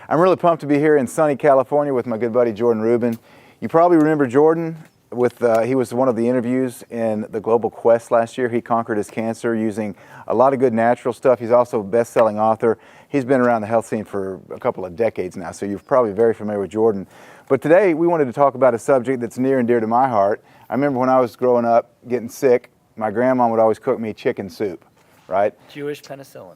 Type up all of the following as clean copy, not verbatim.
I'm really pumped to be here in sunny California with my good buddy Jordan Rubin. You probably remember Jordan with he was one of the interviews in the Global Quest last year. He conquered his cancer using a lot of good natural stuff. He's also a best-selling author. He's been around the health scene for a couple of decades now, so you're probably very familiar with Jordan. But today we wanted to talk about a subject that's near and dear to my heart. I remember when I was growing up getting sick, my grandma would always cook me chicken soup, right? Jewish penicillin.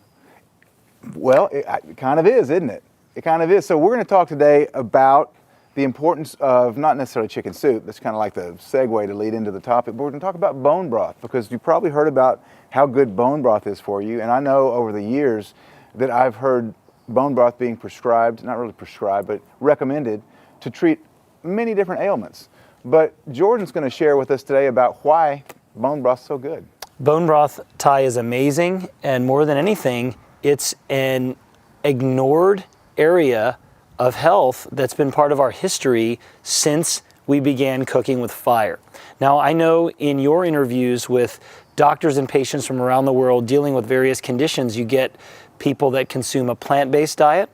Well, it kind of is, isn't it? It kind of is. So we're going to talk today about the importance of not necessarily chicken soup. That's kind of like the segue to lead into the topic. But we're going to talk about bone broth because you probably heard about how good bone broth is for you. And I know over the years that I've heard bone broth being prescribed, not really prescribed, but recommended to treat many different ailments. But Jordan's going to share with us today about why bone broth's so good. Bone broth, Ty, is amazing. And more than anything, it's an ignored area of health that's been part of our history since we began cooking with fire. Now, I know in your interviews with doctors and patients from around the world dealing with various conditions, you get people that consume a plant-based diet.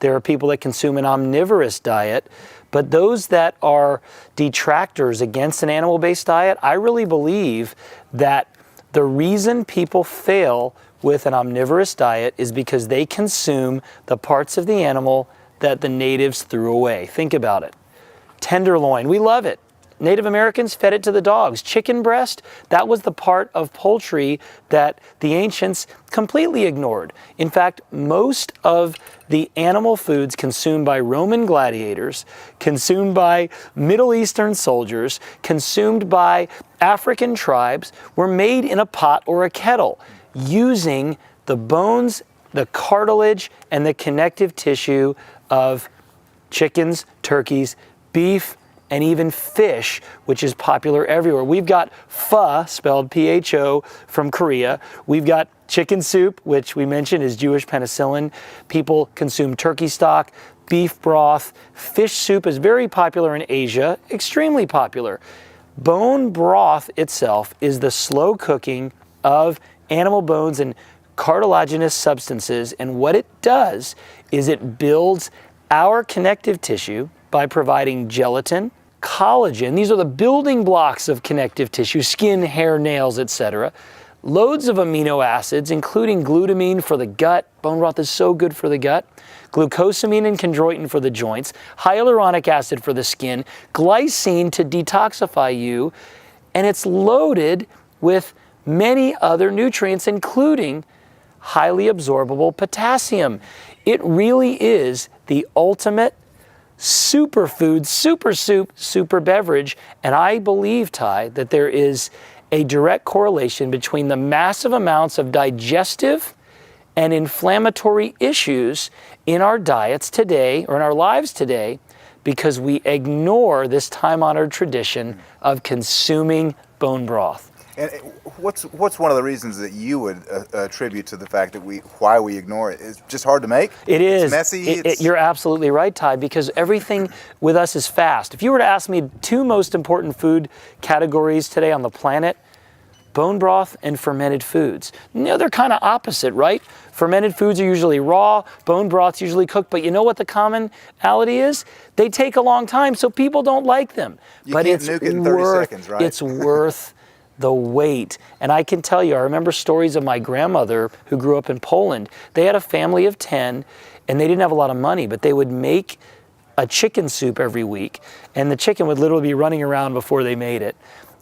There are people that consume an omnivorous diet. But those that are detractors against an animal-based diet, I really believe that the reason people fail with an omnivorous diet is because they consume the parts of the animal that the natives threw away. Think about it. Tenderloin, we love it. Native Americans fed it to the dogs. Chicken breast, that was the part of poultry that the ancients completely ignored. In fact, most of the animal foods consumed by Roman gladiators, consumed by Middle Eastern soldiers, consumed by African tribes, were made in a pot or a kettle, using the bones, the cartilage, and the connective tissue of chickens, turkeys, beef, and even fish, which is popular everywhere. We've got pho, spelled P-H-O, from Korea. We've got chicken soup, which we mentioned is Jewish penicillin. People consume turkey stock, beef broth. Fish soup is very popular in Asia, extremely popular. Bone broth itself is the slow cooking of animal bones and cartilaginous substances, and what it does is it builds our connective tissue by providing gelatin, collagen. These are the building blocks of connective tissue, skin, hair, nails, etc. Loads of amino acids, including glutamine for the gut. Bone broth is so good for the gut. Glucosamine and chondroitin for the joints. Hyaluronic acid for the skin. Glycine to detoxify you. And it's loaded with many other nutrients, including highly absorbable potassium. It really is the ultimate superfood, super soup, super beverage. And I believe, Ty, that there is a direct correlation between the massive amounts of digestive and inflammatory issues in our diets today, or in our lives today, because we ignore this time-honored tradition of consuming bone broth. And what's one of the reasons that you would attribute to the fact that why we ignore it? It's just hard to make? It is. It's messy? You're absolutely right, Ty, because everything with us is fast. If you were to ask me two most important food categories today on the planet, bone broth and fermented foods. You know, they're kind of opposite, right? Fermented foods are usually raw, bone broth's usually cooked, but you know what the commonality is? They take a long time, so people don't like them. But can't nuke it in 30 seconds, right? It's worth the wait. And I can tell you, I remember stories of my grandmother who grew up in Poland. They had a family of 10 and they didn't have a lot of money, but they would make a chicken soup every week. And the chicken would literally be running around before they made it.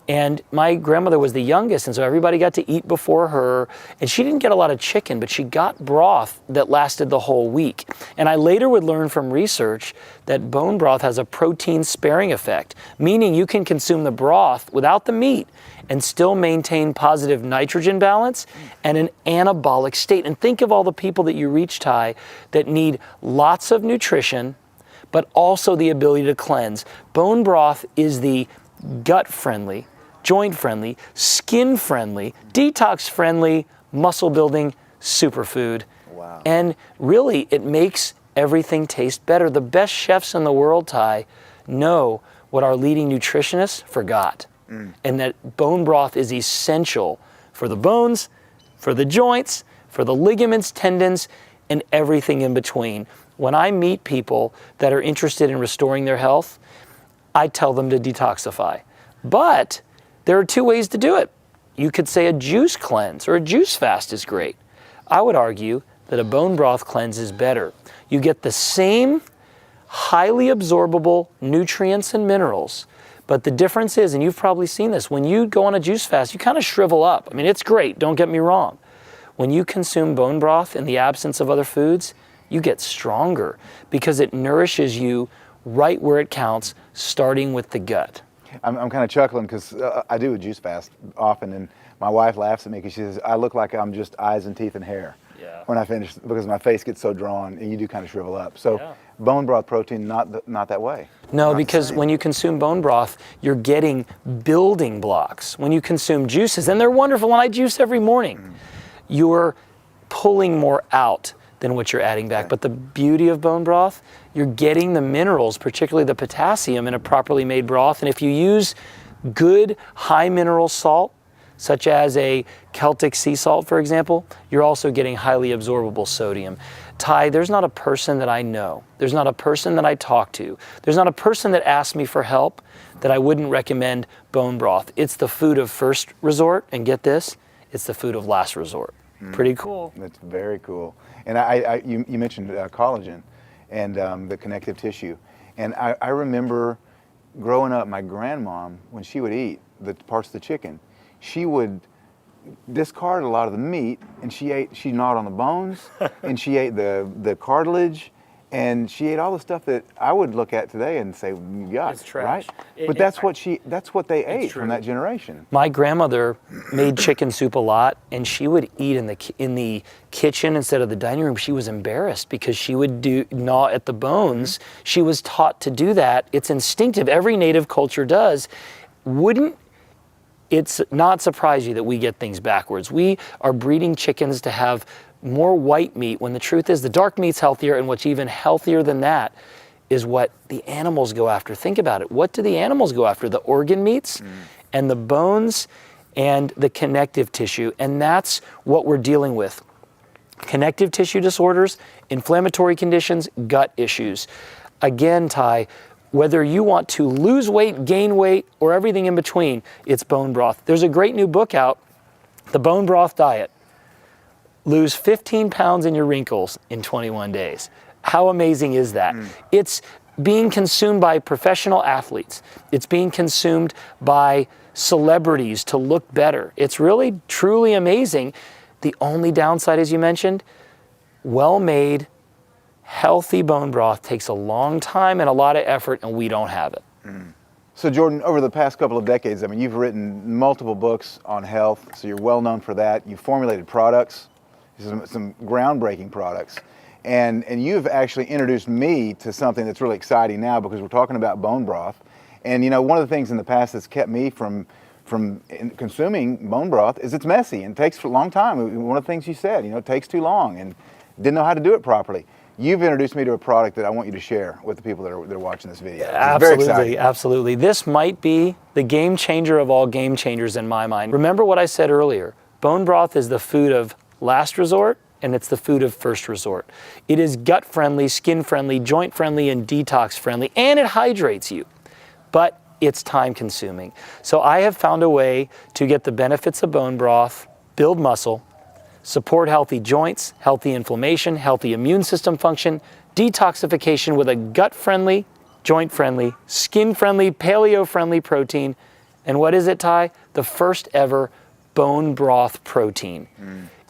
And my grandmother was the youngest, and so everybody got to eat before her. And she didn't get a lot of chicken, but she got broth that lasted the whole week. And I later would learn from research that bone broth has a protein sparing effect, meaning you can consume the broth without the meat and still maintain positive nitrogen balance and an anabolic state. And think of all the people that you reach, Ty, that need lots of nutrition, but also the ability to cleanse. Bone broth is the gut-friendly, joint-friendly, skin-friendly, detox-friendly, muscle-building superfood. Wow. And really, it makes everything taste better. The best chefs in the world, Ty, know what our leading nutritionists forgot. And that bone broth is essential for the bones, for the joints, for the ligaments, tendons, and everything in between. when I meet people that are interested in restoring their health, I tell them to detoxify. But there are two ways to do it. You could say a juice cleanse or a juice fast is great. I would argue that a bone broth cleanse is better. You get the same highly absorbable nutrients and minerals, but the difference is, and you've probably seen this, when you go on a juice fast, you kind of shrivel up. I mean, it's great, don't get me wrong. When you consume bone broth in the absence of other foods, you get stronger because it nourishes you right where it counts, starting with the gut. I'm kind of chuckling because I do a juice fast often, and my wife laughs at me because she says, I look like I'm just eyes and teeth and hair when I finish, because my face gets so drawn and you do kind of shrivel up. So bone broth protein, not that way. No, not because when you consume bone broth, you're getting building blocks. When you consume juices, and they're wonderful, and I juice every morning, you're pulling more out than what you're adding back. But the beauty of bone broth, you're getting the minerals, particularly the potassium, in a properly made broth. And if you use good high mineral salt, such as a Celtic sea salt, for example, you're also getting highly absorbable sodium. Ty, there's not a person that I know, there's not a person that I talk to, there's not a person that asks me for help that I wouldn't recommend bone broth. It's the food of first resort, and get this, it's the food of last resort. Pretty cool. That's very cool. And you mentioned collagen and the connective tissue. And I remember growing up, my grandmom, when she would eat the parts of the chicken, she would discard a lot of the meat, and she gnawed on the bones, and she ate the cartilage, and she ate all the stuff that I would look at today and say, yuck, It's trash. right? But that's what they ate from that generation. My grandmother made chicken soup a lot, and she would eat in the kitchen instead of the dining room. She was embarrassed because she would gnaw at the bones. She was taught to do that. It's instinctive. Every native culture does. Wouldn't it's not surprise you that we get things backwards. We are breeding chickens to have more white meat when the truth is the dark meat's healthier, and what's even healthier than that is what the animals go after. Think about it. What do the animals go after? The organ meats and the bones and the connective tissue, and that's what we're dealing with. Connective tissue disorders, inflammatory conditions, gut issues. Again, Ty, whether you want to lose weight, gain weight, or everything in between, it's bone broth. There's a great new book out, The Bone Broth Diet. Lose 15 pounds in your wrinkles in 21 days. How amazing is that? It's being consumed by professional athletes. It's being consumed by celebrities to look better. It's really, truly amazing. The only downside, as you mentioned, well-made, healthy bone broth takes a long time and a lot of effort, and we don't have it. So Jordan, over the past couple of decades, I mean, you've written multiple books on health, so you're well known for that. You've formulated products, some groundbreaking products, and you've actually introduced me to something that's really exciting now, because we're talking about bone broth. And you know, one of the things in the past that's kept me from consuming bone broth is it's messy and takes a long time. One of the things you said, you know, it takes too long, and didn't know how to do it properly. You've introduced me to a product that I want you to share with the people that are watching this video. Absolutely, absolutely. This might be the game changer of all game changers in my mind. Remember what I said earlier. Bone broth is the food of last resort, and it's the food of first resort. It is gut friendly, skin friendly, joint friendly, and detox friendly, and it hydrates you. But it's time consuming. So I have found a way to get the benefits of bone broth, build muscle, support healthy joints, healthy inflammation, healthy immune system function, detoxification with a gut-friendly, joint-friendly, skin-friendly, paleo-friendly protein. And what is it, Ty? The first ever bone broth protein.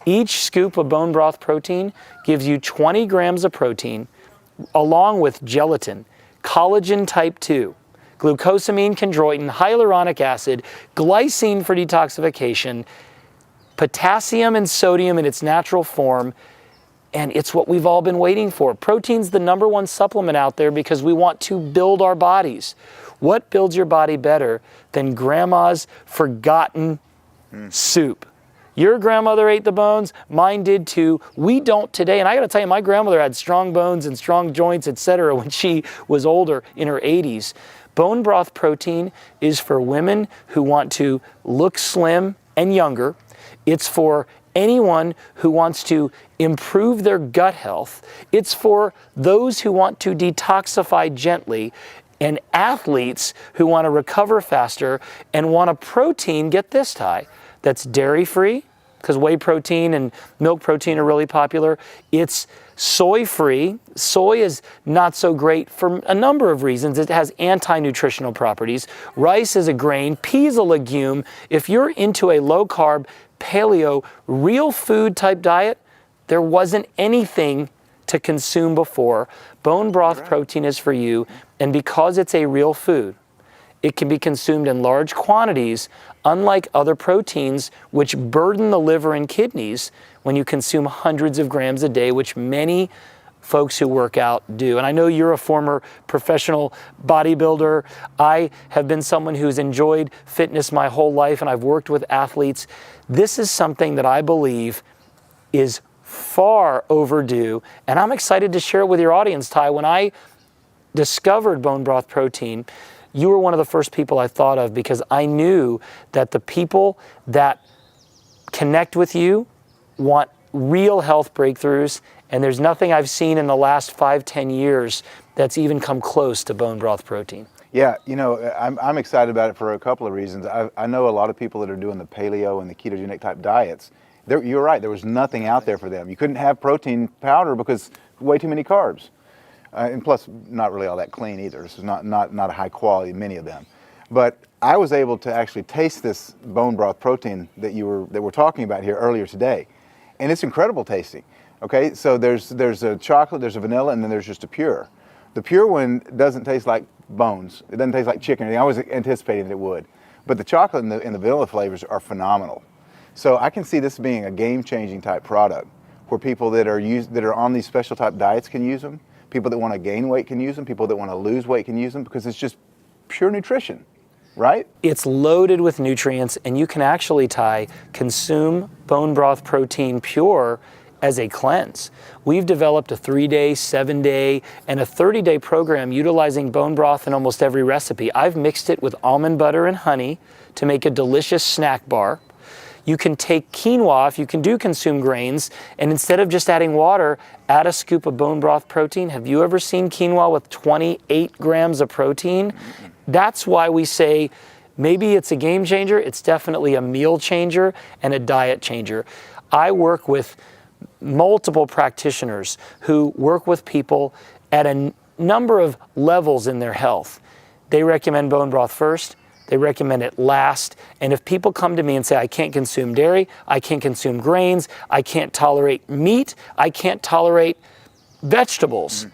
Each scoop of bone broth protein gives you 20 grams of protein along with gelatin, collagen type 2, glucosamine, chondroitin, hyaluronic acid, glycine for detoxification, potassium and sodium in its natural form, and it's what we've all been waiting for. Protein's the #1 supplement out there because we want to build our bodies. What builds your body better than grandma's forgotten soup? Your grandmother ate the bones, mine did too. We don't today, and I gotta tell you, my grandmother had strong bones and strong joints, etc. when she was older, in her 80s. Bone broth protein is for women who want to look slim and younger. It's for anyone who wants to improve their gut health. It's for those who want to detoxify gently, and athletes who want to recover faster and want a protein, get this, Ty, that's dairy-free, because whey protein and milk protein are really popular. It's soy-free. Soy is not so great for a number of reasons. It has anti-nutritional properties. Rice is a grain. Peas a legume. If you're into a low-carb, paleo, real food type diet, there wasn't anything to consume before. Bone broth protein is for you, and because it's a real food, it can be consumed in large quantities, unlike other proteins which burden the liver and kidneys when you consume hundreds of grams a day, which many folks who work out do. And I know you're a former professional bodybuilder. I have been someone who's enjoyed fitness my whole life, and I've worked with athletes. This is something that I believe is far overdue, and I'm excited to share it with your audience, Ty. When I discovered bone broth protein, you were one of the first people I thought of, because I knew that the people that connect with you want real health breakthroughs, and there's nothing I've seen in the last 5-10 years that's even come close to bone broth protein. Yeah, you know, I'm excited about it for a couple of reasons. I know a lot of people that are doing the paleo and the ketogenic type diets. You're right, there was nothing out there for them. You couldn't have protein powder because way too many carbs. And plus, not really all that clean either. This is not a high quality, many of them. But I was able to actually taste this bone broth protein that we're talking about here earlier today, and it's incredible tasting. Okay, so there's a chocolate, there's a vanilla, and then there's just a pure. The pure one doesn't taste like bones. It doesn't taste like chicken. I was anticipating that it would, but the chocolate and the vanilla flavors are phenomenal. So I can see this being a game-changing type product, where people that are on these special type diets can use them. People that want to gain weight can use them. People that want to lose weight can use them, because it's just pure nutrition, right? It's loaded with nutrients, and you can actually, Ty, consume bone broth protein pure as a cleanse. We've developed a 3-day, 7-day, and a 30-day program utilizing bone broth in almost every recipe. I've mixed it with almond butter and honey to make a delicious snack bar. You can take quinoa, if you can do consume grains, and instead of just adding water, add a scoop of bone broth protein. Have you ever seen quinoa with 28 grams of protein? That's why we say maybe it's a game changer. It's definitely a meal changer and a diet changer. I work with multiple practitioners who work with people at a number of levels in their health. They recommend bone broth first. They recommend it last. And if people come to me and say, I can't consume dairy, I can't consume grains, I can't tolerate meat, I can't tolerate vegetables,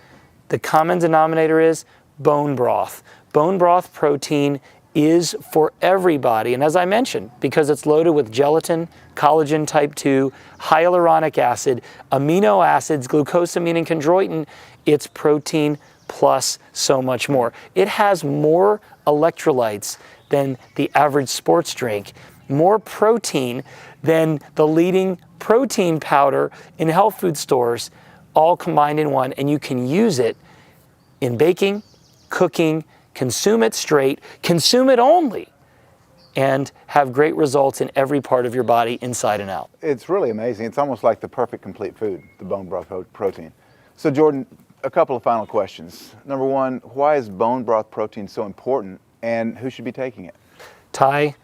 the common denominator is bone broth. Bone broth protein is for everybody. And as I mentioned, because it's loaded with gelatin, collagen type 2, hyaluronic acid, amino acids, glucosamine and chondroitin, it's protein plus so much more. It has more electrolytes than the average sports drink, more protein than the leading protein powder in health food stores, all combined in one. And you can use it in baking, cooking, consume it straight, consume it only, and have great results in every part of your body, inside and out. It's really amazing. It's almost like the perfect complete food, the bone broth protein. So Jordan, a couple of final questions. Number one, why is bone broth protein so important, and who should be taking it? Ty,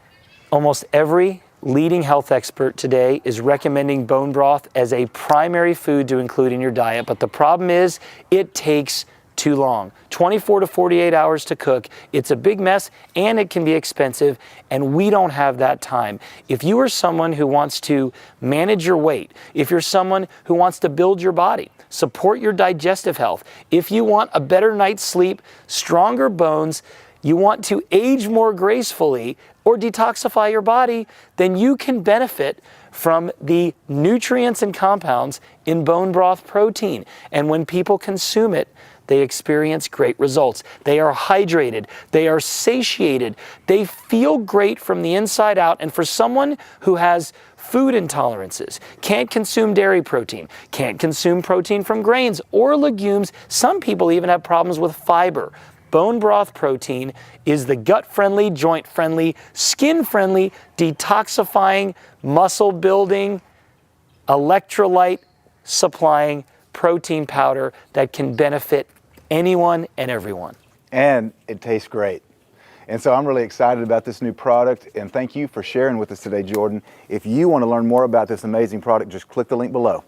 almost every leading health expert today is recommending bone broth as a primary food to include in your diet, but the problem is it takes too long. 24 to 48 hours to cook. It's a big mess, and it can be expensive, and we don't have that time. If you are someone who wants to manage your weight, if you're someone who wants to build your body, support your digestive health, if you want a better night's sleep, stronger bones, you want to age more gracefully or detoxify your body, then you can benefit from the nutrients and compounds in bone broth protein. And when people consume it, they experience great results. They are hydrated, they are satiated, they feel great from the inside out. And for someone who has food intolerances, can't consume dairy protein, can't consume protein from grains or legumes, some people even have problems with fiber. Bone broth protein is the gut-friendly, joint-friendly, skin-friendly, detoxifying, muscle-building electrolyte supplying protein powder that can benefit anyone and everyone. And it tastes great. And so I'm really excited about this new product, and thank you for sharing with us today, Jordan. If you want to learn more about this amazing product, just click the link below.